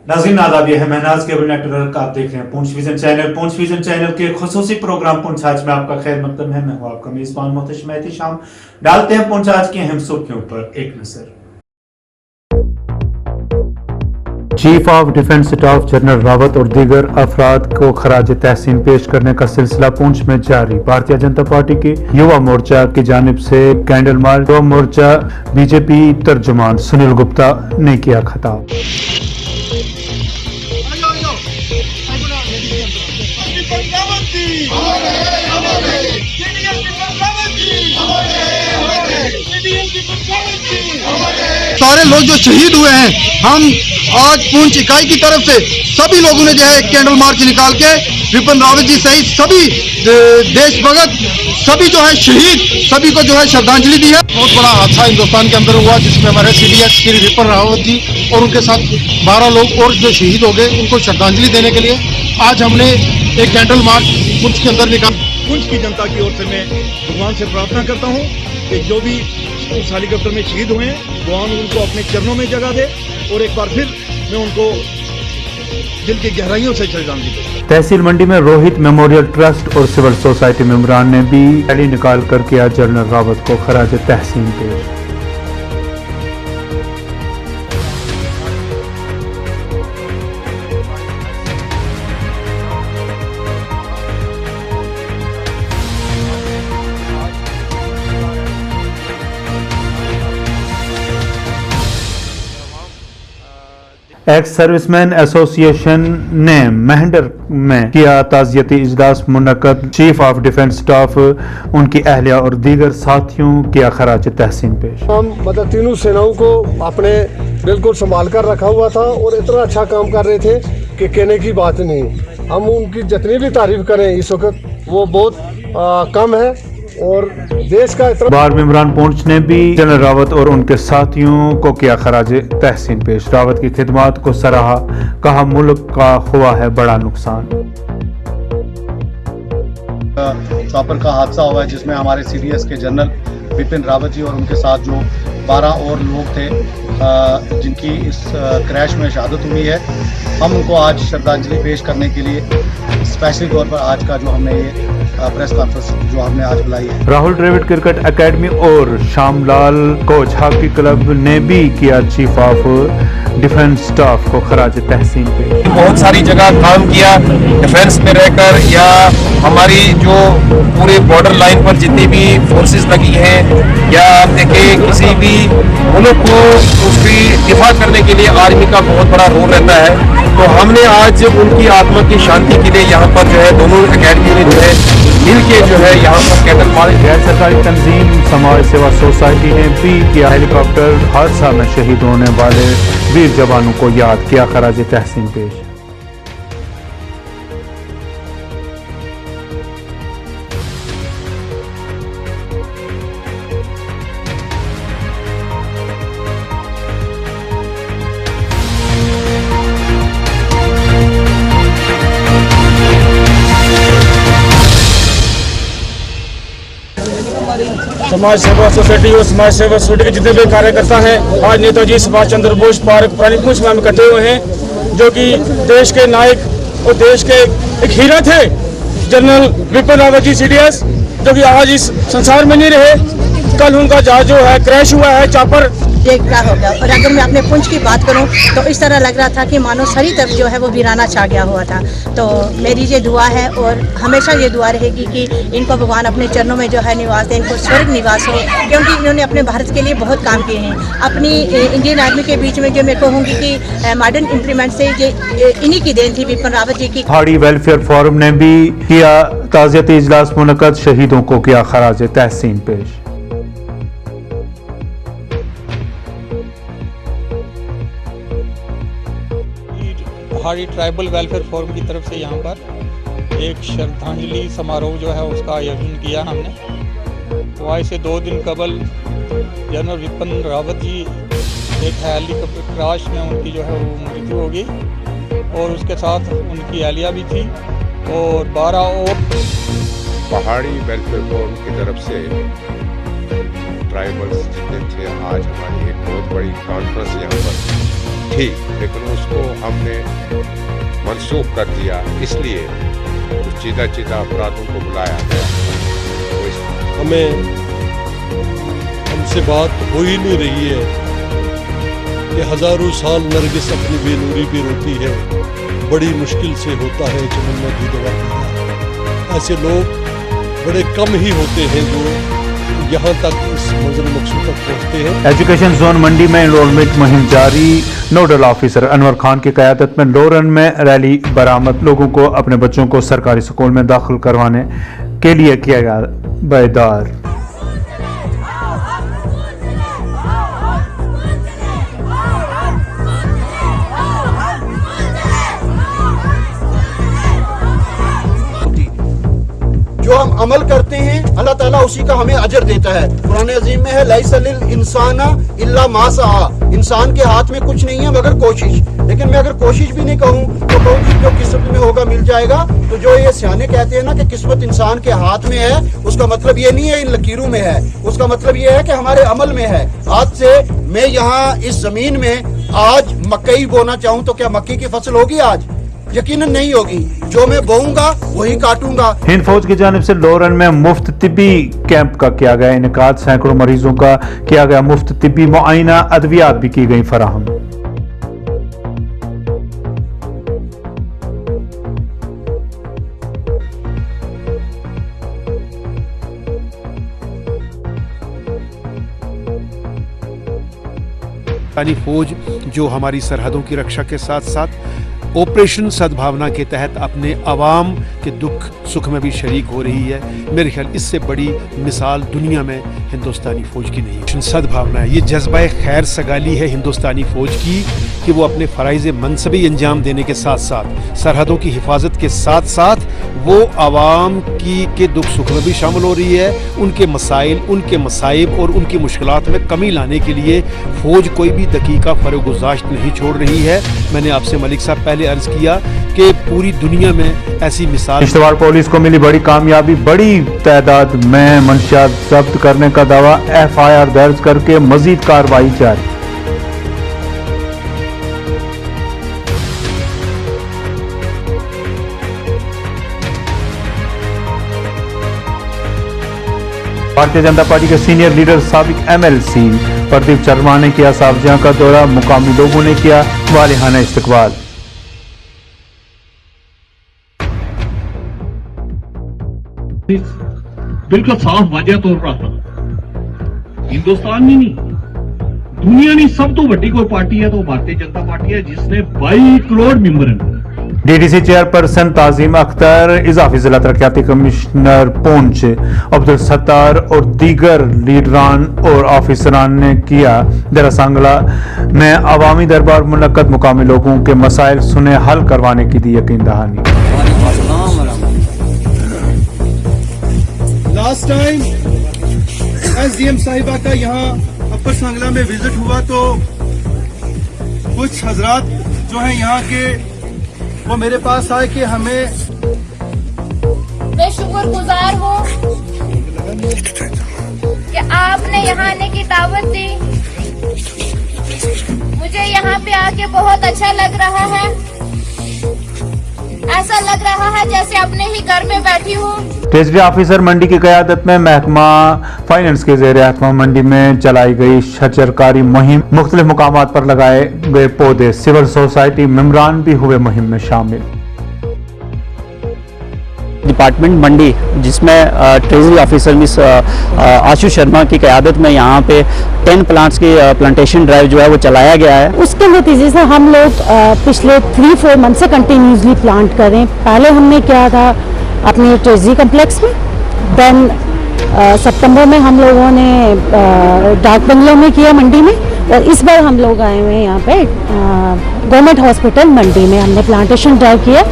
नाज़रीन आदाब, ये है महनाज केबल नेटवर्क। आप देख रहे हैं पूंछ विजन चैनल। पूंछ विजन चैनल के खुसूसी प्रोग्राम पूंछ आज में आपका खैर मकदम है। मैं हूं आपका मेजबान मोहतशिम एहतिशाम। डालते हैं पूंछ आज की अहम सुर्खियों पर एक नजर। Chief of defence staff general Rawat और दीगर अफराद को खराज तहसीन पेश करने का सिलसिला पूंछ में जारी। भारतीय जनता पार्टी के युवा मोर्चा की जानिब से candle march. Yuva Morcha BJP तर्जुमान Sunil Gupta ने किया खिताब। सारे लोग जो शहीद हुए हैं, हम आज पूंछ इकाई की तरफ से सभी लोगों ने जो है कैंडल मार्च निकाल के विपिन रावत जी सहित सभी देशभक्त सभी जो है शहीद सभी को जो है श्रद्धांजलि दी है। बहुत बड़ा हादसा हिंदुस्तान के अंदर हुआ जिसमें हमारे सीडीएस श्री विपिन रावत जी और उनके साथ 12 लोग और जो शहीद हो गए उनको श्रद्धांजलि देने के लिए आज हमने एक कैंडल मार्च पूंछ के अंदर निकाला। पूंछ की जनता की ओर से मैं भगवान से प्रार्थना करता हूँ कि जो भी उस हेलीकॉप्टर में शहीद हुए हैं भगवान उनको अपने चरणों में जगह दे और एक बार फिर मैं उनको दिल की गहराइयों से श्रद्धांजलि दूं। तहसील मंडी में रोहित मेमोरियल ट्रस्ट और सिविल सोसाइटी मेंबरान ने भी रैली निकाल कर किया जनरल रावत को खराज तहसीन पेश। एक्स सर्विसमैन एसोसिएशन ने मेहंडर में किया ताज़ियती इजलास मुनक्कद। चीफ ऑफ डिफेंस स्टाफ, उनकी अहलिया और दीगर साथियों किया खराज तहसीन पेश। हम मतलब तीनों सेनाओं को अपने बिल्कुल संभाल कर रखा हुआ था और इतना अच्छा काम कर रहे थे कि कहने की बात नहीं। हम उनकी जितनी भी तारीफ करें इस वक्त वो बहुत कम है और देश का इतना। बार मेमरान पूंछ ने भी जनरल रावत और उनके साथियों को किया खराज तहसीन पेश। रावत की खिदमत को सराहा, कहा मुल्क का हुआ है बड़ा नुकसान। चॉपर का हादसा हुआ है जिसमें हमारे सीडीएस के जनरल विपिन रावत जी और उनके साथ जो 12 और लोग थे जिनकी इस क्रैश में शहादत हुई है। हम उनको आज श्रद्धांजलि पेश करने के लिए स्पेशली तौर पर आज का जो हमने ये प्रेस कॉन्फ्रेंस जो हमने आज बुलाई है। राहुल द्रविड़ क्रिकेट एकेडमी और श्यामलाल कोच हॉकी क्लब ने भी किया चीफ ऑफ डिफेंस स्टाफ को खराज तहसीन पे। बहुत सारी जगह काम किया डिफेंस में रहकर, या हमारी जो पूरे बॉर्डर लाइन पर जितनी भी फोर्सेस लगी हैं, या आप देखें किसी भी मुल्क को उसकी दिफा करने के लिए आर्मी का बहुत बड़ा रोल रहता है। तो हमने आज उनकी आत्मा की शांति के लिए यहाँ पर जो है दोनों एकेडमी ने जो है मिल के जो है यहाँ पर कैंडल मार्च। गैर सरकारी तंजीम समाज सेवा सोसाइटी ने भी किया हेलीकॉप्टर हादसा में शहीद होने वाले वीर जवानों को याद किया खराज तहसीन पेश। समाज सेवा सोसाइटी और समाज सेवा सोसाइटी के जितने भी कार्यकर्ता हैं आज नेताजी सुभाष चंद्र बोस पार्क पुरानी पूंछ में हम इकट्ठे हुए हैं, जो कि देश के नायक और देश के एक हीरा थे जनरल विपिन रावत जी सीडीएस, जो कि आज इस संसार में नहीं रहे। कल उनका जहाज जो है क्रैश हुआ है, चॉपर बेकार हो गया। और अगर मैं अपने पुंछ की बात करूं तो इस तरह लग रहा था कि मानो सारी तरफ जो है वो वीराना छा गया हुआ था। तो मेरी ये दुआ है और हमेशा ये दुआ रहेगी कि इनको भगवान अपने चरणों में जो है निवास दें, इनको स्वर्ग निवास हो, क्योंकि इन्होंने अपने भारत के लिए बहुत काम किए हैं। अपनी इंडियन आर्मी के बीच में जो मैं कहूँगी कि मॉडर्न इम्प्लीमेंट से ये इन्हीं की देन थी विपिन रावत जी की। पहाड़ी वेलफेयर फोरम ने भी किया ताज़ियती इजलास मुनक्कद, शहीदों को किया खराज तहसीन पेश। पहाड़ी ट्राइबल वेलफेयर फोरम की तरफ से यहाँ पर एक श्रद्धांजलि समारोह जो है उसका आयोजन किया हमने। तो आज से 2 दिन कबल जनरल विपिन रावत जी एक हेलीकॉप्टर क्रैश में उनकी जो है वो मृत्यु हो गई और उसके साथ उनकी अहलिया भी थी और 12 और। पहाड़ी वेलफेयर फोरम की तरफ से ट्राइबल्स जितने थे आज हमारी एक बहुत बड़ी कॉन्फ्रेंस यहाँ पर थी, लेकिन उसको हमने मंसूख कर दिया, इसलिए कुछ चीदा अपराधों को बुलाया गया। हमें हमसे बात हो ही नहीं रही है कि हजारों साल नरगिस अपनी बेनूरी भी रोती है, बड़ी मुश्किल से होता है चमन्ना की दवा। ऐसे लोग बड़े कम ही होते हैं जो यहाँ तक इस मंजिल मकसूद तक पहुँचते हैं। एजुकेशन जोन मंडी में एनरोलमेंट मुहिम जारी। नोडल ऑफिसर अनवर खान की क़यादत में लोरन में रैली बरामद। लोगों को अपने बच्चों को सरकारी स्कूल में दाखिल करवाने के लिए किया गया बेदार। जो हम अमल करते हैं अल्लाह ताला उसी का हमें अजर देता है। कुरान अजीम में है लैसा लिल इंसाना इल्ला मा सआ, इंसान के हाथ में कुछ नहीं है मगर कोशिश। लेकिन मैं अगर कोशिश भी नहीं कहूँ तो कहूँ कि जो किस्मत में होगा मिल जाएगा। तो जो ये सियाने कहते हैं ना कि किस्मत इंसान के हाथ में है, उसका मतलब ये नहीं है इन लकीरों में है, उसका मतलब ये है कि हमारे अमल में है। आज से मैं यहाँ इस जमीन में आज मकई बोना चाहूँ तो क्या मक्की की फसल होगी? आज यकीनन नहीं होगी। जो मैं बोऊंगा वही काटूंगा। हिंद फौज की जानिब से लोरन में मुफ्त तिब्बी कैंप का किया गया इनेकाद। सैकड़ों मरीजों का किया गया मुफ्त तिब्बी मुआयना, अद्वियात भी की गई फराहम। पाकिस्तानी फौज जो हमारी सरहदों की रक्षा के साथ साथ ऑपरेशन सद्भावना के तहत अपने अवाम के दुख सुख में भी शरीक हो रही है। मेरे ख्याल इससे बड़ी मिसाल दुनिया में हिंदुस्तानी फौज की नहीं है। सद्भावना है, ये जज्बा खैर सगाली है हिंदुस्तानी फौज की कि वो अपने फ़राइज़ मनसबी अंजाम देने के साथ साथ सरहदों की हिफाजत के साथ साथ वो अवाम के दुख सुख में भी शामिल हो रही है। उनके मसाइल, उनके मसाइब और उनकी मुश्किलात में कमी लाने के लिए फ़ौज कोई भी दकीका फरोगुज़ाश्त नहीं छोड़ रही है। मैंने आपसे मलिक साहब पहले अर्ज किया कि पूरी दुनिया में ऐसी मिसाल। किश्तवाड़ पुलिस को मिली बड़ी कामयाबी, बड़ी तादाद में मंशियात जब्त करने का दावा। FIR दर्ज करके मजीद कार्रवाई जारी। भारतीय जनता पार्टी के सीनियर लीडर साबिक MLC प्रदीप शर्मा ने किया सावजिया का दौरा। मुकामी लोगों ने किया वालिहाना इस्तकबाल। बिल्कुल साफ वाजिया तौर पर आता हिंदुस्तान में नहीं दुनिया नहीं सब तो बड़ी कोई पार्टी है तो भारतीय जनता पार्टी है जिसने 22 करोड़ मेंबर हैं। DDC चेयरपर्सन ताजीम अख्तर, इजाफी जिला तरक्याती कमिश्नर पूंछ अब्दुल सत्तार और दीगर लीडरान और ऑफिसरान ने किया डेरा सांगला में अवामी दरबार मुनक्कद। मुकामी लोगों के मसाइल सुने, हल करवाने की दी यकीन दहानी। लास्ट टाइम SDM साहिबा का यहाँ अपर सांगला में विजिट हुआ तो कुछ हजरात जो हैं यहाँ के वो मेरे पास आए कि हमें मैं शुक्रगुजार हूँ कि आपने यहाँ आने की दावत दी। मुझे यहाँ पे आके बहुत अच्छा लग रहा है। ऐसा लग रहा है जैसे अपने ही घर में बैठी हूँ। ट्रेजरी ऑफिसर मंडी की क़यादत में महकमा फाइनेंस के ज़ेर एहतमाम मंडी में चलाई गई शजरकारी मुहिम। मुख्तलिफ मुकामात पर लगाए गए पौधे। सिविल सोसाइटी मेंबरान भी हुए मुहिम में शामिल। डिपार्टमेंट मंडी जिसमें ट्रेजरी ऑफिसर मिस आशु शर्मा की क़यादत में यहाँ पे 10 प्लांट्स की प्लांटेशन ड्राइव जो है वो चलाया गया है। उसके नतीजे से हम लोग पिछले 3-4 मंथ से कंटिन्यूसली प्लांट कर रहे हैं। पहले हमने किया था अपने ट्रेजरी कम्प्लेक्स में, देन सितंबर में हम लोगों ने डाक बंगलों में किया मंडी में, और इस बार हम लोग आए हुए हैं यहाँ पे गवर्नमेंट हॉस्पिटल मंडी में हमने प्लांटेशन ड्राइव किया।